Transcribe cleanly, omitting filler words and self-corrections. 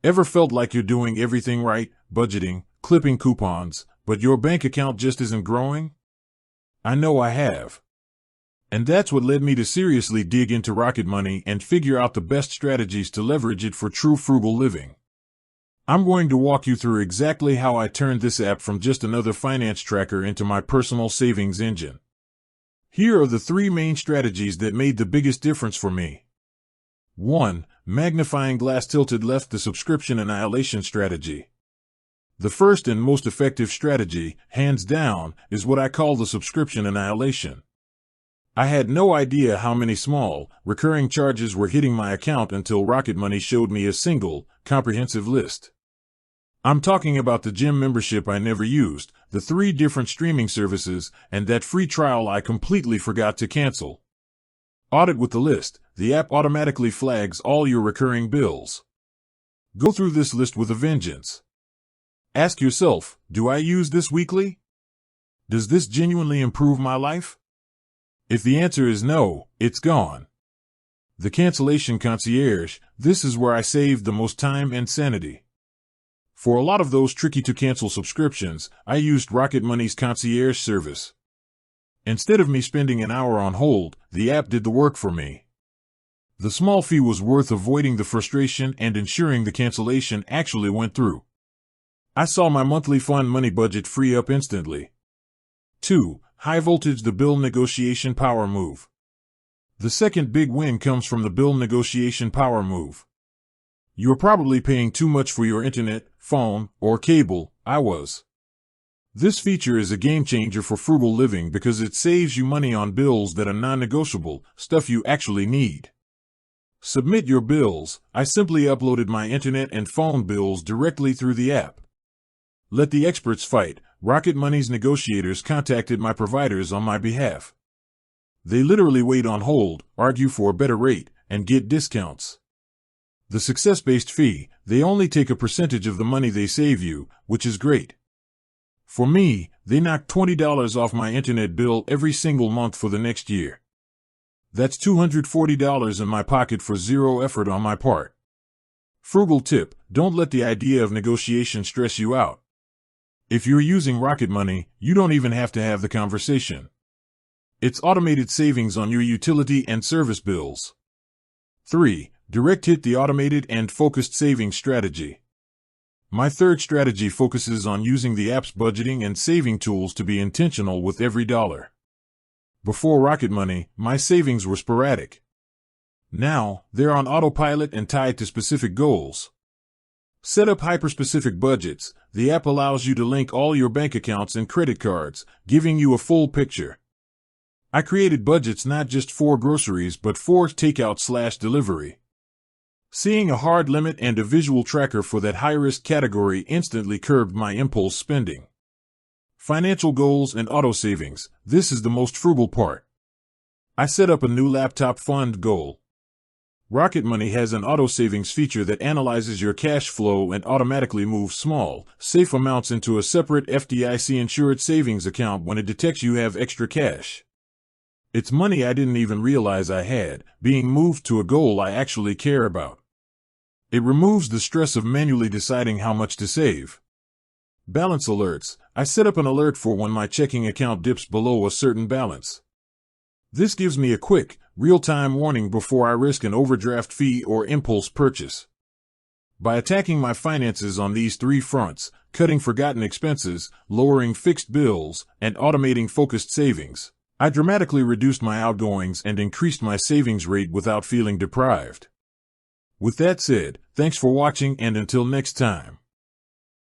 Ever felt like you're doing everything right, budgeting, clipping coupons, but your bank account just isn't growing? I know I have. And that's what led me to seriously dig into Rocket Money and figure out the best strategies to leverage it for true frugal living. I'm going to walk you through exactly how I turned this app from just another finance tracker into my personal savings engine. Here are the 3 main strategies that made the biggest difference for me. 1. Magnifying glass tilted left, the subscription annihilation strategy. The first and most effective strategy, hands down, is what I call the subscription annihilation. I had no idea how many small, recurring charges were hitting my account until Rocket Money showed me a single, comprehensive list. I'm talking about the gym membership I never used, the 3 different streaming services, and that free trial I completely forgot to cancel. Audit with the list. The app automatically flags all your recurring bills. Go through this list with a vengeance. Ask yourself, do I use this weekly? Does this genuinely improve my life? If the answer is no, it's gone. The cancellation concierge, this is where I saved the most time and sanity. For a lot of those tricky to cancel subscriptions, I used Rocket Money's concierge service. Instead of me spending an hour on hold, the app did the work for me. The small fee was worth avoiding the frustration and ensuring the cancellation actually went through. I saw my monthly fund money budget free up instantly. 2. High voltage, the bill negotiation power move. The second big win comes from the bill negotiation power move. You're probably paying too much for your internet, phone, or cable. I was. This feature is a game changer for frugal living because it saves you money on bills that are non-negotiable, stuff you actually need. Submit your bills. I simply uploaded my internet and phone bills directly through the app. Let the experts fight. Rocket Money's negotiators contacted my providers on my behalf. They literally wait on hold, argue for a better rate, and get discounts. The success-based fee, they only take a percentage of the money they save you, which is great. For me, they knocked $20 off my internet bill every single month for the next year. That's $240 in my pocket for zero effort on my part. Frugal tip, don't let the idea of negotiation stress you out. If you're using Rocket Money, you don't even have to have the conversation. It's automated savings on your utility and service bills. 3. Direct hit, the automated and focused savings strategy. My third strategy focuses on using the app's budgeting and saving tools to be intentional with every dollar. Before Rocket Money, my savings were sporadic. Now, they're on autopilot and tied to specific goals. Set up hyper-specific budgets. The app allows you to link all your bank accounts and credit cards, giving you a full picture. I created budgets not just for groceries but for takeout/delivery. Seeing a hard limit and a visual tracker for that high-risk category instantly curbed my impulse spending. Financial goals and auto savings. This is the most frugal part. I set up a new laptop fund goal. Rocket Money has an auto savings feature that analyzes your cash flow and automatically moves small, safe amounts into a separate FDIC-insured savings account when it detects you have extra cash. It's money I didn't even realize I had, being moved to a goal I actually care about. It removes the stress of manually deciding how much to save. Balance alerts. I set up an alert for when my checking account dips below a certain balance. This gives me a quick, real-time warning before I risk an overdraft fee or impulse purchase. By attacking my finances on these 3 fronts, cutting forgotten expenses, lowering fixed bills, and automating focused savings, I dramatically reduced my outgoings and increased my savings rate without feeling deprived. With that said, thanks for watching, and until next time.